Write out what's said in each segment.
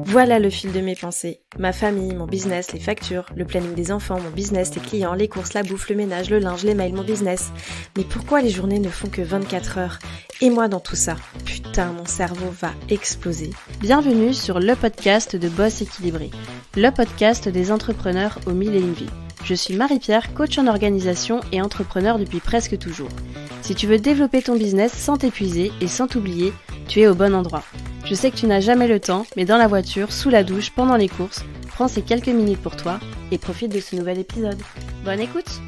Voilà le fil de mes pensées. Ma famille, mon business, les factures, le planning des enfants, mon business, les clients, les courses, la bouffe, le ménage, le linge, les mails, mon business. Mais pourquoi les journées ne font que 24 heures? Et moi dans tout ça? Putain, mon cerveau va exploser. Bienvenue sur le podcast de Boss Équilibré, le podcast des entrepreneurs aux mille et une vies. Je suis Marie-Pierre, coach en organisation et entrepreneur depuis presque toujours. Si tu veux développer ton business sans t'épuiser et sans t'oublier, tu es au bon endroit. Je sais que tu n'as jamais le temps, mais dans la voiture, sous la douche, pendant les courses, prends ces quelques minutes pour toi et profite de ce nouvel épisode. Bonne écoute!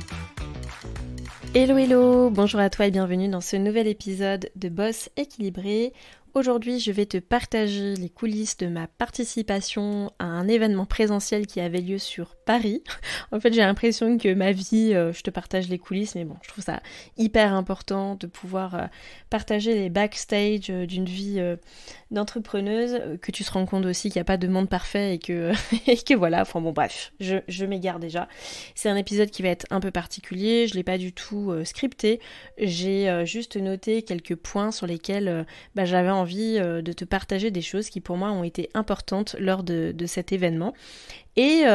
Hello, bonjour à toi et bienvenue dans ce nouvel épisode de Boss Équilibré. Aujourd'hui, je vais te partager les coulisses de ma participation à un événement présentiel qui avait lieu sur Paris. En fait, j'ai l'impression que ma vie, je te partage les coulisses, mais bon, je trouve ça hyper important de pouvoir partager les backstage d'une vie d'entrepreneuse, que tu te rends compte aussi qu'il n'y a pas de monde parfait et que voilà, enfin bon bref, je m'égare déjà. C'est un épisode qui va être un peu particulier, je ne l'ai pas du tout scripté, j'ai juste noté quelques points sur lesquels j'avais envie de te partager des choses qui pour moi ont été importantes lors de cet événement. Et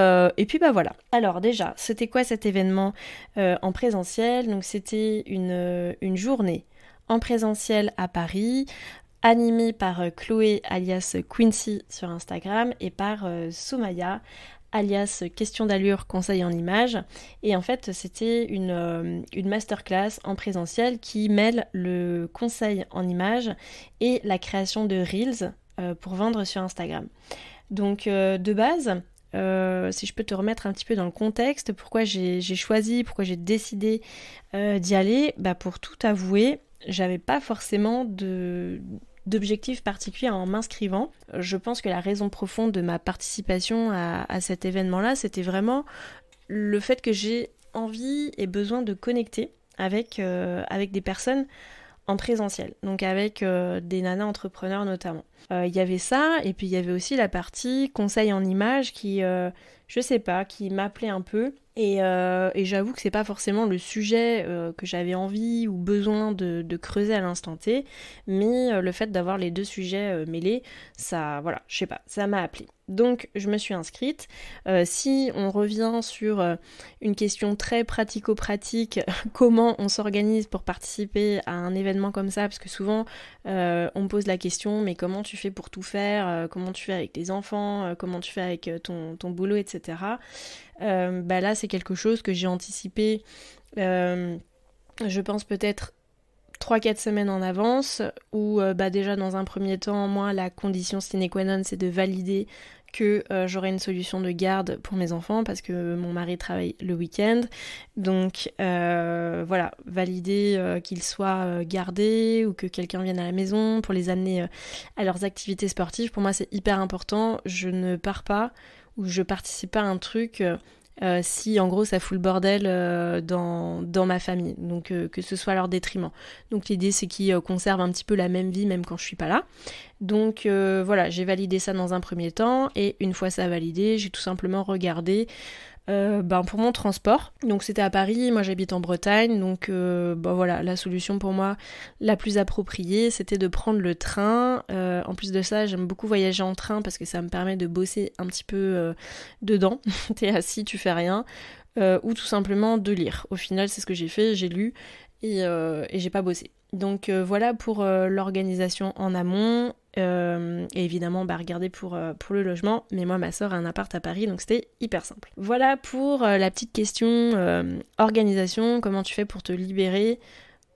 puis voilà. Alors déjà, c'était quoi cet événement en présentiel? Donc c'était une journée en présentiel à Paris, animée par Chloé alias Quincy sur Instagram et par Soumaya alias Question d'allure conseil en images. Et en fait, c'était une masterclass en présentiel qui mêle le conseil en images et la création de Reels pour vendre sur Instagram. Donc de base, si je peux te remettre un petit peu dans le contexte, pourquoi j'ai choisi, pourquoi j'ai décidé d'y aller, pour tout avouer, j'avais pas forcément d'objectif particulier en m'inscrivant. Je pense que la raison profonde de ma participation à cet événement-là, c'était vraiment le fait que j'ai envie et besoin de connecter avec des personnes en présentiel, donc avec des nanas entrepreneurs notamment. Il y avait ça, et puis il y avait aussi la partie conseil en images qui, je sais pas, qui m'appelait un peu. Et j'avoue que c'est pas forcément le sujet que j'avais envie ou besoin de creuser à l'instant T, mais le fait d'avoir les deux sujets mêlés, ça, voilà, je sais pas, ça m'a appelé. Donc je me suis inscrite. Si on revient sur une question très pratico-pratique, comment on s'organise pour participer à un événement comme ça, parce que souvent on me pose la question, mais comment tu fais pour tout faire, comment tu fais avec tes enfants, comment tu fais avec ton boulot, etc. Là c'est quelque chose que j'ai anticipé, je pense peut-être 3-4 semaines en avance, où déjà dans un premier temps, moi la condition sine qua non c'est de valider que j'aurai une solution de garde pour mes enfants parce que mon mari travaille le week-end, donc voilà, valider qu'ils soient gardés ou que quelqu'un vienne à la maison pour les amener à leurs activités sportives. Pour moi c'est hyper important, je ne pars pas ou je participe pas à un truc si en gros ça fout le bordel dans ma famille, donc que ce soit à leur détriment. Donc l'idée c'est qu'ils conservent un petit peu la même vie même quand je suis pas là. Donc voilà, j'ai validé ça dans un premier temps, et une fois ça validé, j'ai tout simplement regardé pour mon transport. Donc c'était à Paris, moi j'habite en Bretagne, donc voilà, la solution pour moi la plus appropriée c'était de prendre le train. En plus de ça, j'aime beaucoup voyager en train parce que ça me permet de bosser un petit peu dedans. T'es assis, tu fais rien, ou tout simplement de lire. Au final c'est ce que j'ai fait, j'ai lu et j'ai pas bossé. Donc voilà pour l'organisation en amont. Et évidemment regarder pour le logement, mais moi ma soeur a un appart à Paris, donc c'était hyper simple. Voilà pour la petite question organisation, comment tu fais pour te libérer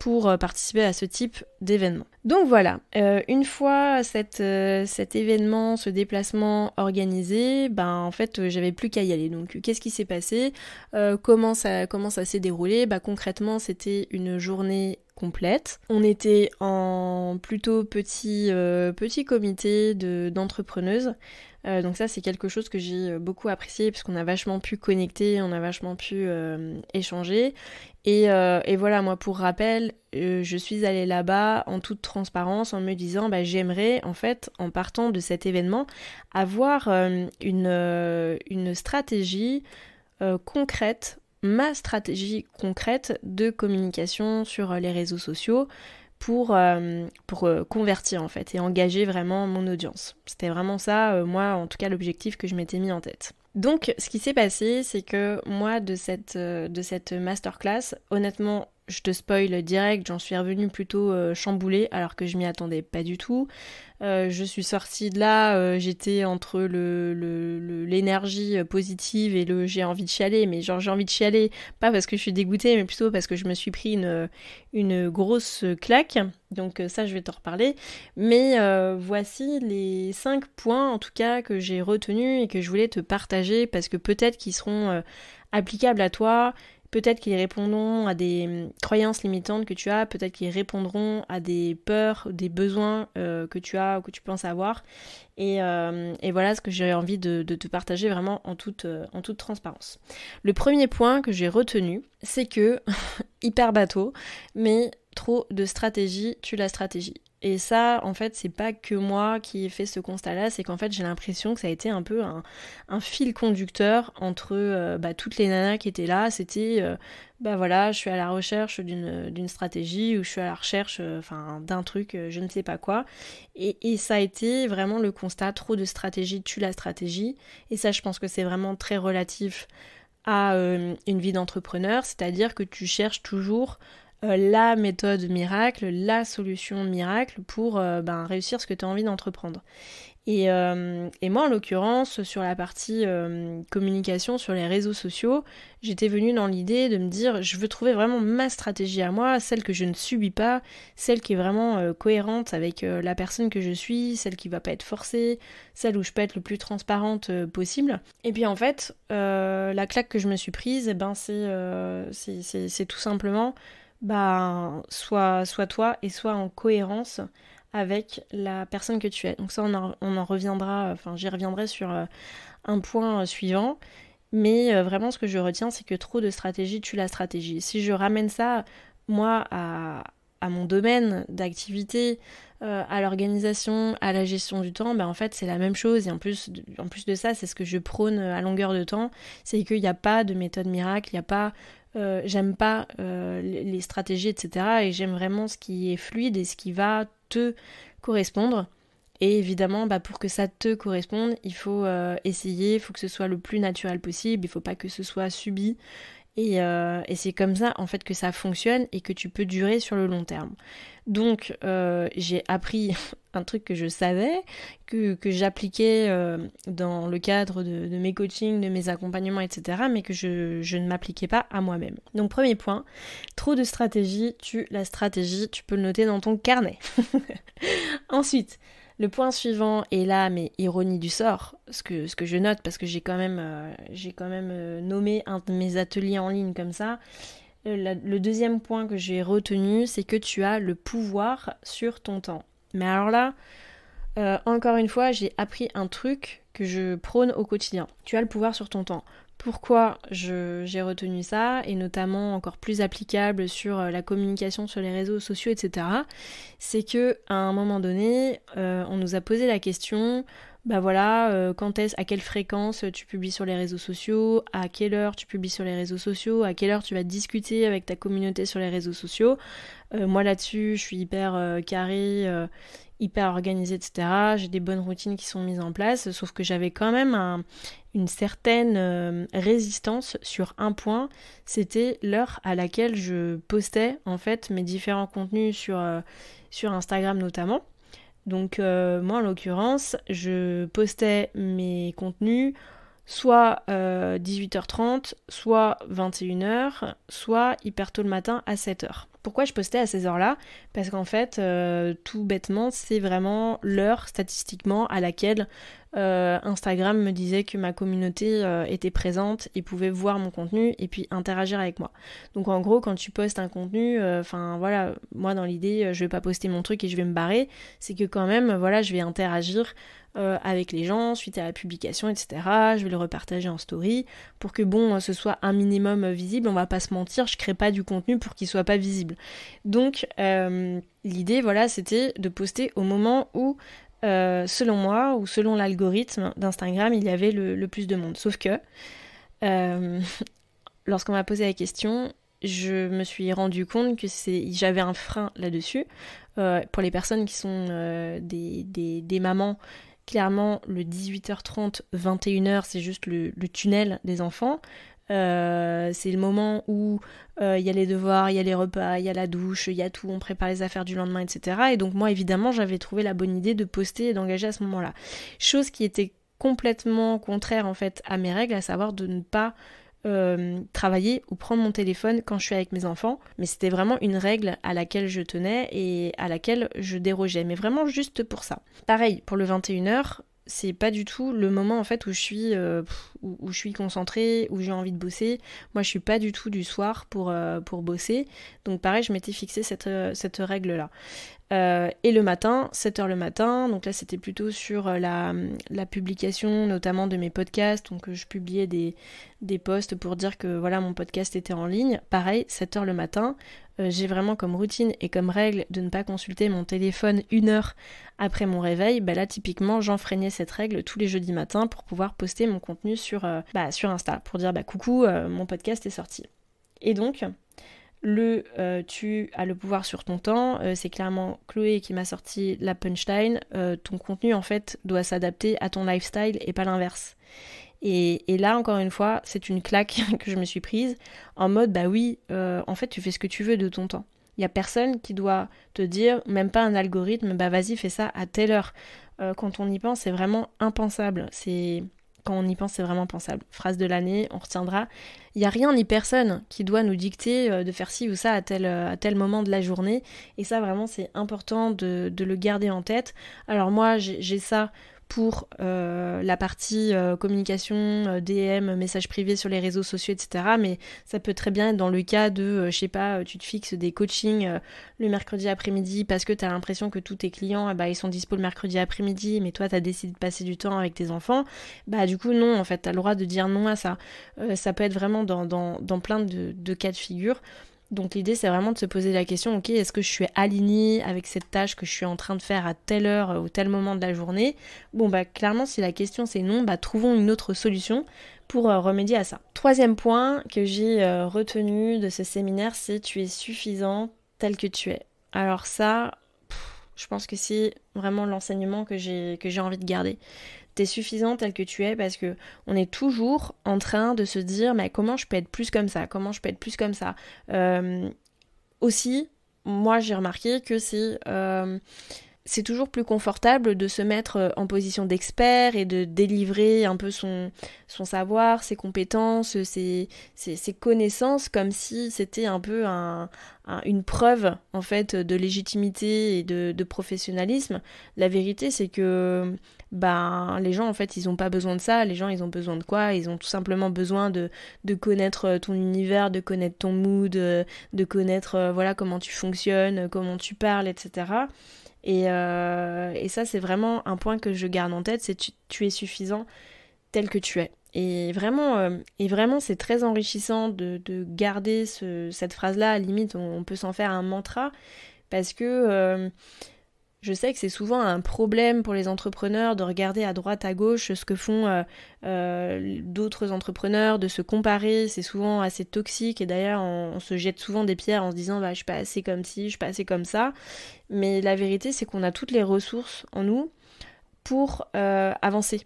pour participer à ce type d'événement. Donc voilà, une fois cet événement, ce déplacement organisé, en fait j'avais plus qu'à y aller. Donc qu'est-ce qui s'est passé, comment ça s'est déroulé? Concrètement c'était une journée complète. On était en plutôt petit comité d'entrepreneuses. Donc ça c'est quelque chose que j'ai beaucoup apprécié parce qu'on a vachement pu connecter, on a vachement pu échanger. Et voilà, moi pour rappel, je suis allée là-bas en toute transparence en me disant j'aimerais en fait en partant de cet événement avoir une stratégie concrète, ma stratégie concrète de communication sur les réseaux sociaux, pour convertir en fait et engager vraiment mon audience. C'était vraiment ça, moi en tout cas l'objectif que je m'étais mis en tête. Donc ce qui s'est passé, c'est que moi de cette masterclass, honnêtement, je te spoil direct, j'en suis revenue plutôt chamboulée alors que je m'y attendais pas du tout. Je suis sortie de là, j'étais entre l'énergie positive et le j'ai envie de chialer, mais genre j'ai envie de chialer, pas parce que je suis dégoûtée, mais plutôt parce que je me suis pris une grosse claque, donc ça je vais t'en reparler. Mais voici les 5 points en tout cas que j'ai retenus et que je voulais te partager parce que peut-être qu'ils seront applicables à toi. Peut-être qu'ils répondront à des croyances limitantes que tu as, peut-être qu'ils répondront à des peurs, des besoins que tu as ou que tu penses avoir. Et voilà ce que j'ai envie de te partager vraiment en toute transparence. Le premier point que j'ai retenu, c'est que, hyper bateau, mais trop de stratégie tue la stratégie. Et ça, en fait, c'est pas que moi qui ai fait ce constat-là, c'est qu'en fait, j'ai l'impression que ça a été un peu un fil conducteur entre toutes les nanas qui étaient là. C'était, voilà, je suis à la recherche d'une stratégie ou je suis à la recherche d'un truc, je ne sais pas quoi. Et ça a été vraiment le constat, trop de stratégie tue la stratégie. Et ça, je pense que c'est vraiment très relatif à une vie d'entrepreneur, c'est-à-dire que tu cherches toujours la méthode miracle, la solution miracle pour réussir ce que tu as envie d'entreprendre. Et moi, en l'occurrence, sur la partie communication sur les réseaux sociaux, j'étais venue dans l'idée de me dire, je veux trouver vraiment ma stratégie à moi, celle que je ne subis pas, celle qui est vraiment cohérente avec la personne que je suis, celle qui va pas être forcée, celle où je peux être le plus transparente possible. Et puis en fait, la claque que je me suis prise, c'est tout simplement soit toi et soit en cohérence avec la personne que tu es. Donc ça, on en reviendra, j'y reviendrai sur un point suivant. Mais vraiment, ce que je retiens, c'est que trop de stratégie tue la stratégie. Si je ramène ça, moi, à mon domaine d'activité, à l'organisation, à la gestion du temps, en fait, c'est la même chose. Et en plus de ça, c'est ce que je prône à longueur de temps, c'est qu'il n'y a pas de méthode miracle, il n'y a pas... j'aime pas les stratégies, etc. Et j'aime vraiment ce qui est fluide et ce qui va te correspondre. Et évidemment, pour que ça te corresponde, il faut essayer, il faut que ce soit le plus naturel possible, il ne faut pas que ce soit subi. Et c'est comme ça, en fait, que ça fonctionne et que tu peux durer sur le long terme. Donc, j'ai appris un truc que je savais, que j'appliquais dans le cadre de mes coachings, de mes accompagnements, etc., mais que je ne m'appliquais pas à moi-même. Donc, premier point, trop de stratégie tue la stratégie. Tu peux le noter dans ton carnet. Ensuite, le point suivant est là, mais ironie du sort, ce que je note, parce que j'ai quand même nommé un de mes ateliers en ligne comme ça. Le deuxième point que j'ai retenu, c'est que tu as le pouvoir sur ton temps. Mais alors là, encore une fois, j'ai appris un truc que je prône au quotidien. Tu as le pouvoir sur ton temps. Pourquoi j'ai retenu ça, et notamment encore plus applicable sur la communication sur les réseaux sociaux, etc. C'est que à un moment donné, on nous a posé la question, à quelle fréquence tu publies sur les réseaux sociaux, à quelle heure tu publies sur les réseaux sociaux, à quelle heure tu vas discuter avec ta communauté sur les réseaux sociaux. Moi là-dessus, je suis hyper carrée, hyper organisée, etc. J'ai des bonnes routines qui sont mises en place, sauf que j'avais quand même une certaine résistance sur un point, c'était l'heure à laquelle je postais en fait mes différents contenus sur Instagram notamment. Donc moi en l'occurrence, je postais mes contenus soit 18h30, soit 21h, soit hyper tôt le matin à 7h. Pourquoi je postais à ces heures-là ? Parce qu'en fait, tout bêtement, c'est vraiment l'heure statistiquement à laquelle Instagram me disait que ma communauté était présente et pouvait voir mon contenu et puis interagir avec moi. Donc en gros, quand tu postes un contenu, moi dans l'idée, je vais pas poster mon truc et je vais me barrer, c'est que quand même, je vais interagir avec les gens suite à la publication, etc. Je vais le repartager en story pour que ce soit un minimum visible. On va pas se mentir, je crée pas du contenu pour qu'il soit pas visible. Donc l'idée, c'était de poster au moment où selon moi, ou selon l'algorithme d'Instagram, il y avait le plus de monde. Sauf que, lorsqu'on m'a posé la question, je me suis rendu compte que j'avais un frein là-dessus. Pour les personnes qui sont des mamans, clairement, le 18h30, 21h, c'est juste le tunnel des enfants. C'est le moment où il y a les devoirs, il y a les repas, il y a la douche, il y a tout, on prépare les affaires du lendemain, etc. Et donc moi, évidemment, j'avais trouvé la bonne idée de poster et d'engager à ce moment-là. Chose qui était complètement contraire, en fait, à mes règles, à savoir de ne pas travailler ou prendre mon téléphone quand je suis avec mes enfants, mais c'était vraiment une règle à laquelle je tenais et à laquelle je dérogeais, mais vraiment juste pour ça. Pareil, pour le 21h, c'est pas du tout le moment en fait où je suis concentrée, où j'ai envie de bosser. Moi je suis pas du tout du soir pour bosser, donc pareil je m'étais fixé cette règle là. Et le matin, 7h le matin, donc là c'était plutôt sur la publication notamment de mes podcasts, donc je publiais des posts pour dire que voilà mon podcast était en ligne. Pareil, 7h le matin, j'ai vraiment comme routine et comme règle de ne pas consulter mon téléphone 1 heure après mon réveil. Bah là typiquement j'enfreignais cette règle tous les jeudis matins pour pouvoir poster mon contenu sur Insta, pour dire coucou, mon podcast est sorti. Et donc tu as le pouvoir sur ton temps, c'est clairement Chloé qui m'a sorti la punchline, ton contenu en fait doit s'adapter à ton lifestyle et pas l'inverse. Et là encore une fois, c'est une claque que je me suis prise en mode en fait tu fais ce que tu veux de ton temps. Il n'y a personne qui doit te dire, même pas un algorithme, vas-y fais ça à telle heure. Quand on y pense, c'est vraiment impensable. Quand on y pense, c'est vraiment pensable. Phrase de l'année, on retiendra. Il n'y a rien ni personne qui doit nous dicter de faire ci ou ça à tel moment de la journée. Et ça, vraiment, c'est important de le garder en tête. Alors moi, j'ai ça pour la partie communication, DM, messages privés sur les réseaux sociaux, etc. Mais ça peut très bien être dans le cas de, je sais pas, tu te fixes des coachings le mercredi après-midi parce que tu as l'impression que tous tes clients, ils sont dispo le mercredi après-midi, mais toi, tu as décidé de passer du temps avec tes enfants. Du coup, non, en fait, tu as le droit de dire non à ça. Ça peut être vraiment dans plein de cas de figure. Donc l'idée c'est vraiment de se poser la question, ok, est-ce que je suis alignée avec cette tâche que je suis en train de faire à telle heure ou tel moment de la journée? Clairement si la question c'est non, trouvons une autre solution pour remédier à ça. Troisième point que j'ai retenu de ce séminaire, c'est tu es suffisant tel que tu es. Alors ça, je pense que c'est vraiment l'enseignement que j'ai envie de garder. T'es suffisant tel que tu es parce que on est toujours en train de se dire mais comment je peux être plus comme ça, comment je peux être plus comme ça. Aussi, moi j'ai remarqué que c'est toujours plus confortable de se mettre en position d'expert et de délivrer un peu son savoir, ses compétences, ses connaissances comme si c'était un peu une preuve en fait de légitimité et de professionnalisme. La vérité c'est que les gens en fait ils ont pas besoin de ça, les gens ils ont besoin de quoi? Ils ont tout simplement besoin de connaître ton univers, de connaître ton mood, de connaître comment tu fonctionnes, comment tu parles, etc. Et ça c'est vraiment un point que je garde en tête, c'est tu es suffisant tel que tu es. Et vraiment c'est très enrichissant de garder cette phrase-là, à la limite on peut s'en faire un mantra, parce que je sais que c'est souvent un problème pour les entrepreneurs de regarder à droite, à gauche ce que font d'autres entrepreneurs, de se comparer. C'est souvent assez toxique et d'ailleurs on se jette souvent des pierres en se disant je suis pas assez comme ci, je suis pas assez comme ça. Mais la vérité c'est qu'on a toutes les ressources en nous pour avancer.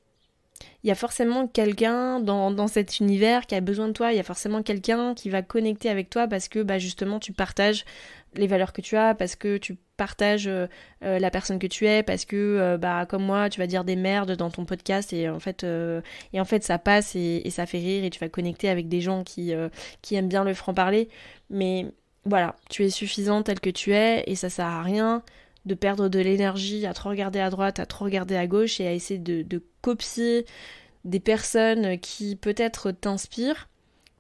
Il y a forcément quelqu'un dans cet univers qui a besoin de toi, il y a forcément quelqu'un qui va connecter avec toi parce que justement tu partages les valeurs que tu as, parce que tu partages la personne que tu es, parce que comme moi tu vas dire des merdes dans ton podcast et en fait ça passe et ça fait rire et tu vas connecter avec des gens qui aiment bien le franc-parler. Mais voilà, tu es suffisant tel que tu es et ça sert à rien de perdre de l'énergie à trop regarder à droite, à trop regarder à gauche et à essayer de copier des personnes qui peut-être t'inspirent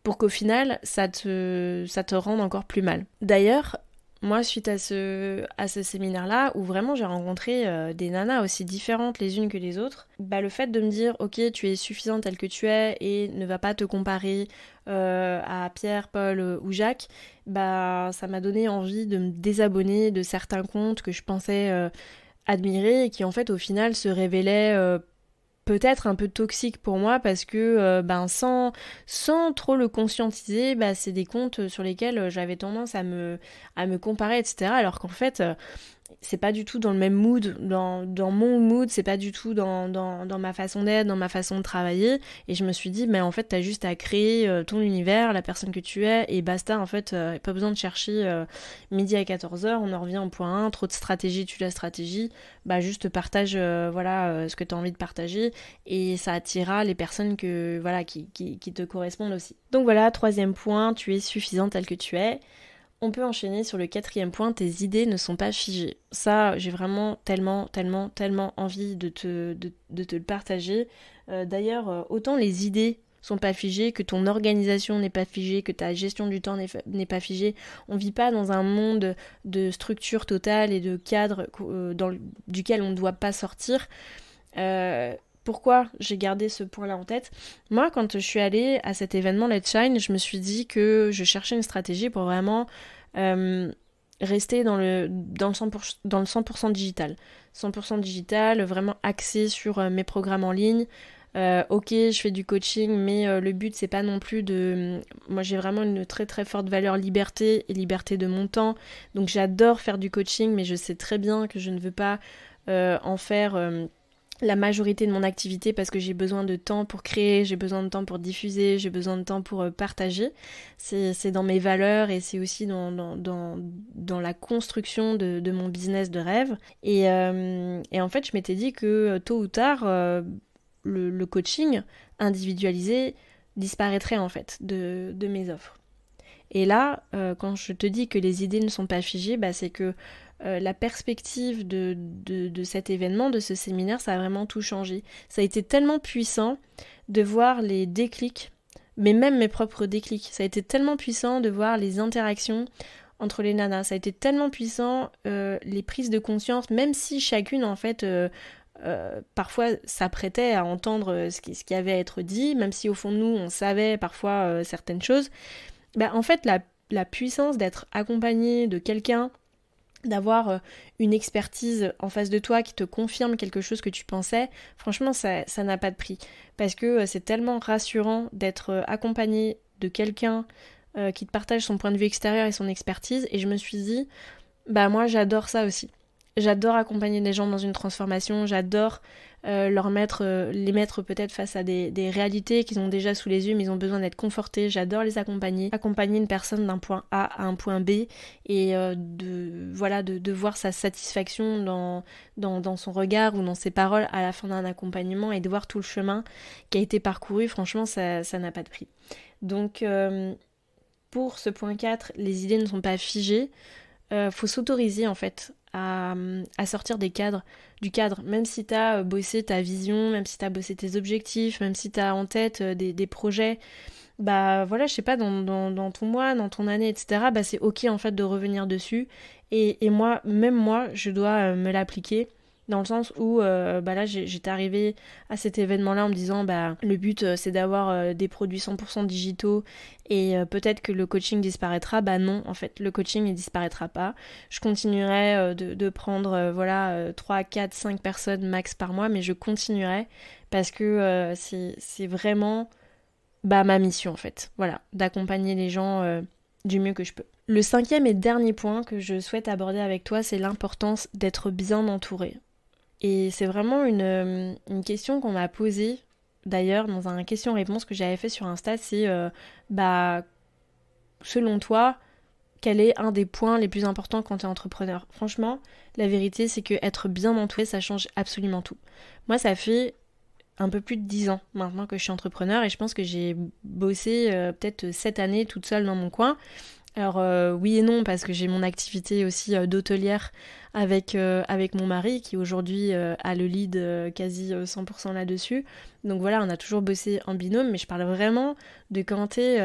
pour qu'au final ça te rende encore plus mal. D'ailleurs, moi suite à ce séminaire-là, où vraiment j'ai rencontré des nanas aussi différentes les unes que les autres, le fait de me dire ok tu es suffisante telle que tu es et ne va pas te comparer à Pierre, Paul ou Jacques, ça m'a donné envie de me désabonner de certains comptes que je pensais admirer et qui en fait au final se révélaient peut-être un peu toxique pour moi parce que sans trop le conscientiser, c'est des comptes sur lesquels j'avais tendance à me comparer, etc. Alors qu'en fait, c'est pas du tout dans le même mood, dans mon mood, c'est pas du tout dans ma façon d'être, dans ma façon de travailler. Et je me suis dit, mais en fait, t'as juste à créer ton univers, la personne que tu es, et basta, en fait, pas besoin de chercher midi à 14h, on en revient au point 1, trop de stratégie, tue la stratégie, juste partage ce que t'as envie de partager, et ça attirera les personnes qui te correspondent aussi. Donc voilà, 3e point, tu es suffisant tel que tu es. On peut enchaîner sur le 4e point, tes idées ne sont pas figées. Ça, j'ai vraiment tellement envie de te le partager. D'ailleurs, autant les idées sont pas figées, que ton organisation n'est pas figée, que ta gestion du temps n'est pas figée. On vit pas dans un monde de structure totale et de cadre duquel on ne doit pas sortir. Pourquoi j'ai gardé ce point-là en tête? Moi, quand je suis allée à cet événement Let's Shine, je me suis dit que je cherchais une stratégie pour vraiment rester dans le 100% digital. 100% digital, vraiment axé sur mes programmes en ligne. Ok, je fais du coaching, mais le but, c'est pas non plus de... Moi, j'ai vraiment une très très forte valeur liberté et liberté de mon temps. Donc, j'adore faire du coaching, mais je sais très bien que je ne veux pas en faire... la majorité de mon activité parce que j'ai besoin de temps pour créer, j'ai besoin de temps pour diffuser, j'ai besoin de temps pour partager. C'est dans mes valeurs et c'est aussi dans la construction de mon business de rêve. Et en fait, je m'étais dit que tôt ou tard, le coaching individualisé disparaîtrait en fait de mes offres. Et là, quand je te dis que les idées ne sont pas figées, c'est que la perspective de cet événement, de ce séminaire, ça a vraiment tout changé. Ça a été tellement puissant de voir les déclics, mais même mes propres déclics. Ça a été tellement puissant de voir les interactions entre les nanas. Ça a été tellement puissant, les prises de conscience, même si chacune, en fait, parfois s'apprêtait à entendre ce qui avait à être dit, même si au fond de nous, on savait parfois certaines choses. En fait, la puissance d'être accompagnée de quelqu'un, d'avoir une expertise en face de toi qui te confirme quelque chose que tu pensais, franchement ça n'a pas de prix. Parce que c'est tellement rassurant d'être accompagné de quelqu'un qui te partage son point de vue extérieur et son expertise, et je me suis dit, moi j'adore ça aussi. J'adore accompagner les gens dans une transformation, j'adore les mettre peut-être face à des réalités qu'ils ont déjà sous les yeux mais ils ont besoin d'être confortés. J'adore les accompagner une personne d'un point A à un point B et de voir sa satisfaction dans son regard ou dans ses paroles à la fin d'un accompagnement et de voir tout le chemin qui a été parcouru. Franchement, ça n'a pas de prix. Donc pour ce point 4, les idées ne sont pas figées. Faut s'autoriser en fait à sortir du cadre, même si t'as bossé ta vision, même si t'as bossé tes objectifs, même si t'as en tête des projets, je sais pas, dans ton mois, dans ton année, etc., c'est ok en fait de revenir dessus, et moi, je dois me l'appliquer, dans le sens où là j'étais arrivée à cet événement-là en me disant le but c'est d'avoir des produits 100% digitaux et peut-être que le coaching disparaîtra. Non, en fait le coaching il disparaîtra pas. Je continuerai de prendre 3, 4, 5 personnes max par mois, mais je continuerai parce que c'est vraiment ma mission en fait. Voilà, d'accompagner les gens du mieux que je peux. Le 5e et dernier point que je souhaite aborder avec toi, c'est l'importance d'être bien entouré. Et c'est vraiment une question qu'on m'a posée, d'ailleurs, dans un question-réponse que j'avais fait sur Insta, c'est selon toi, quel est un des points les plus importants quand tu es entrepreneur? Franchement, la vérité, c'est que être bien entouré, ça change absolument tout. Moi, ça fait un peu plus de 10 ans maintenant que je suis entrepreneur et je pense que j'ai bossé peut-être 7 années toute seule dans mon coin. Alors oui et non, parce que j'ai mon activité aussi d'hôtelière avec mon mari qui aujourd'hui a le lead quasi 100% là-dessus. Donc voilà, on a toujours bossé en binôme, mais je parle vraiment de quand t'es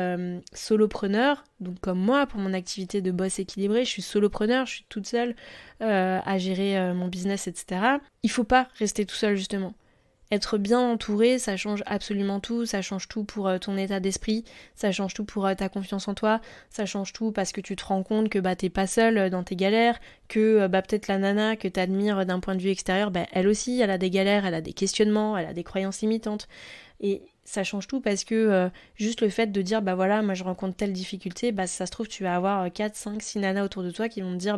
solopreneur. Donc comme moi, pour mon activité de boss équilibré, je suis solopreneur, je suis toute seule à gérer mon business, etc. Il faut pas rester tout seul justement. être bien entouré, ça change absolument tout, ça change tout pour ton état d'esprit, ça change tout pour ta confiance en toi, ça change tout parce que tu te rends compte que t'es pas seul dans tes galères, que peut-être la nana que t'admires d'un point de vue extérieur, elle aussi, elle a des galères, elle a des questionnements, elle a des croyances limitantes. Et ça change tout parce que juste le fait de dire voilà, moi je rencontre telle difficulté, ça se trouve tu vas avoir 4, 5, 6 nanas autour de toi qui vont te dire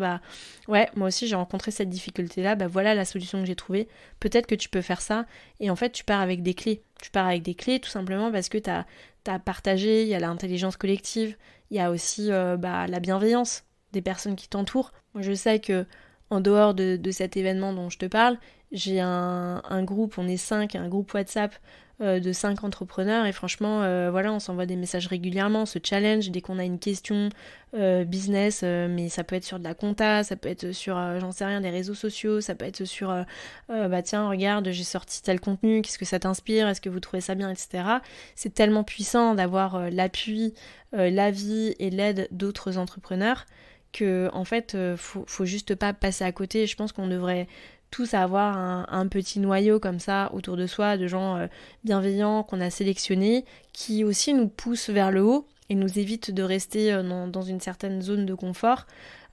ouais, moi aussi j'ai rencontré cette difficulté là, voilà la solution que j'ai trouvée, peut-être que tu peux faire ça. Et en fait tu pars avec des clés, tout simplement parce que t'as partagé, il y a l'intelligence collective, il y a aussi la bienveillance des personnes qui t'entourent. Moi je sais que en dehors de cet événement dont je te parle, j'ai un groupe, on est 5, un groupe WhatsApp de 5 entrepreneurs et franchement on s'envoie des messages régulièrement, on se challenge dès qu'on a une question business, mais ça peut être sur de la compta, ça peut être sur j'en sais rien, des réseaux sociaux, ça peut être sur tiens regarde j'ai sorti tel contenu, qu'est-ce que ça t'inspire, est-ce que vous trouvez ça bien, etc. C'est tellement puissant d'avoir l'appui, l'avis et l'aide d'autres entrepreneurs que en fait faut juste pas passer à côté. Je pense qu'on devrait tous avoir un petit noyau comme ça autour de soi, de gens bienveillants qu'on a sélectionnés, qui aussi nous poussent vers le haut et nous évitent de rester dans une certaine zone de confort.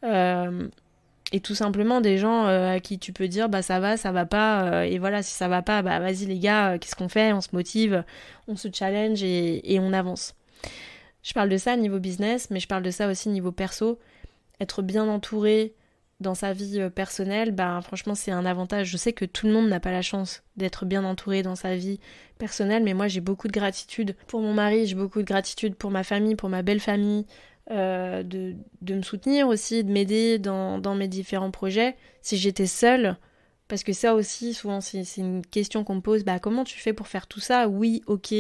Et tout simplement des gens à qui tu peux dire ça va pas, et voilà, si ça va pas, vas-y les gars, qu'est-ce qu'on fait, on se motive, on se challenge et on avance. Je parle de ça niveau business, mais je parle de ça aussi niveau perso. Être bien entouré dans sa vie personnelle, franchement c'est un avantage. Je sais que tout le monde n'a pas la chance d'être bien entouré dans sa vie personnelle, mais moi j'ai beaucoup de gratitude pour mon mari, j'ai beaucoup de gratitude pour ma famille, pour ma belle famille, de me soutenir aussi, de m'aider dans mes différents projets. Si j'étais seule, parce que ça aussi souvent c'est une question qu'on me pose, comment tu fais pour faire tout ça? Oui, ok,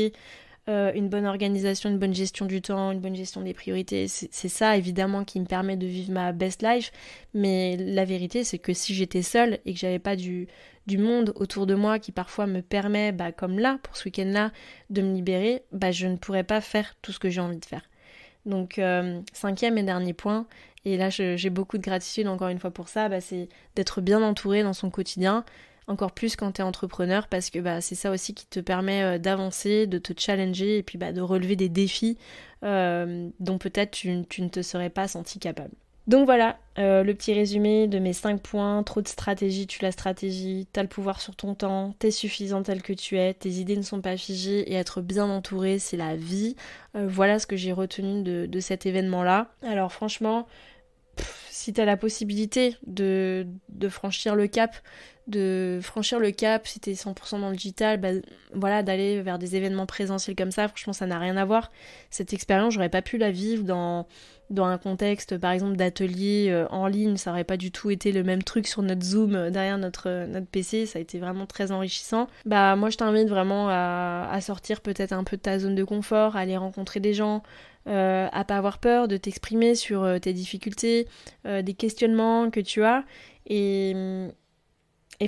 une bonne organisation, une bonne gestion du temps, une bonne gestion des priorités, c'est ça évidemment qui me permet de vivre ma best life, mais la vérité c'est que si j'étais seule et que j'avais pas du monde autour de moi qui parfois me permet, comme là, pour ce week-end-là, de me libérer, je ne pourrais pas faire tout ce que j'ai envie de faire. Donc 5e et dernier point, et là j'ai beaucoup de gratitude encore une fois pour ça, c'est d'être bien entouré dans son quotidien, encore plus quand t'es entrepreneur, parce que c'est ça aussi qui te permet d'avancer, de te challenger et puis de relever des défis dont peut-être tu ne te serais pas senti capable. Donc voilà, le petit résumé de mes 5 points. Trop de stratégie, tue la stratégie, t'as le pouvoir sur ton temps, t'es suffisant tel que tu es, tes idées ne sont pas figées et être bien entouré, c'est la vie. Voilà ce que j'ai retenu de cet événement-là. Alors franchement, si t'as la possibilité de franchir le cap, si t'es 100% dans le digital, d'aller vers des événements présentiels comme ça, franchement ça n'a rien à voir. Cette expérience, j'aurais pas pu la vivre dans un contexte par exemple d'atelier en ligne, ça aurait pas du tout été le même truc sur notre Zoom derrière notre PC, ça a été vraiment très enrichissant. Moi je t'invite vraiment à sortir peut-être un peu de ta zone de confort, à aller rencontrer des gens, à pas avoir peur de t'exprimer sur tes difficultés, des questionnements que tu as, et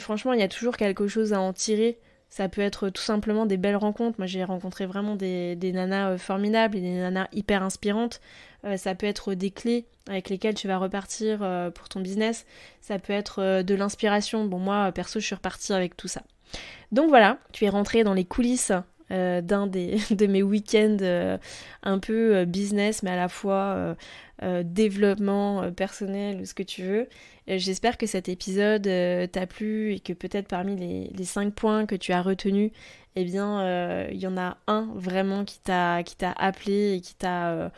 franchement il y a toujours quelque chose à en tirer. Ça peut être tout simplement des belles rencontres. Moi j'ai rencontré vraiment des nanas formidables et des nanas hyper inspirantes. Ça peut être des clés avec lesquelles tu vas repartir pour ton business. Ça peut être de l'inspiration. Bon moi perso je suis repartie avec tout ça. Donc voilà, tu es rentrée dans les coulisses d'un de mes week-ends un peu business mais à la fois développement personnel ou ce que tu veux. J'espère que cet épisode t'a plu et que peut-être parmi les 5 points que tu as retenus, il y en a un vraiment qui t'a appelé et qui t'a,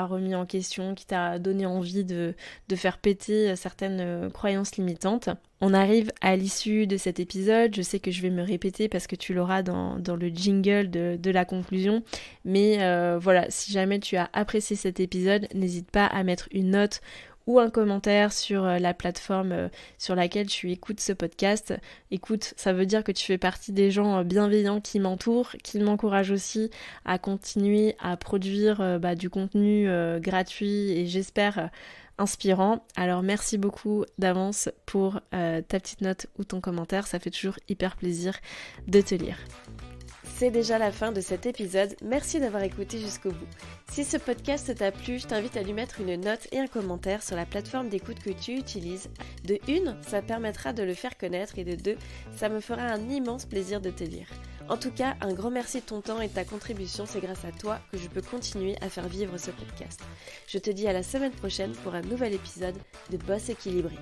remis en question, qui t'a donné envie de faire péter certaines croyances limitantes. On arrive à l'issue de cet épisode, je sais que je vais me répéter parce que tu l'auras dans le jingle de la conclusion, mais si jamais tu as apprécié cet épisode, n'hésite pas à mettre une note ou un commentaire sur la plateforme sur laquelle tu écoutes ce podcast. Écoute, ça veut dire que tu fais partie des gens bienveillants qui m'entourent, qui m'encouragent aussi à continuer à produire du contenu gratuit et j'espère inspirant. Alors merci beaucoup d'avance pour ta petite note ou ton commentaire, ça fait toujours hyper plaisir de te lire. C'est déjà la fin de cet épisode, merci d'avoir écouté jusqu'au bout. Si ce podcast t'a plu, je t'invite à lui mettre une note et un commentaire sur la plateforme d'écoute que tu utilises. De une, ça permettra de le faire connaître et de deux, ça me fera un immense plaisir de te lire. En tout cas, un grand merci de ton temps et de ta contribution, c'est grâce à toi que je peux continuer à faire vivre ce podcast. Je te dis à la semaine prochaine pour un nouvel épisode de Boss équilibré.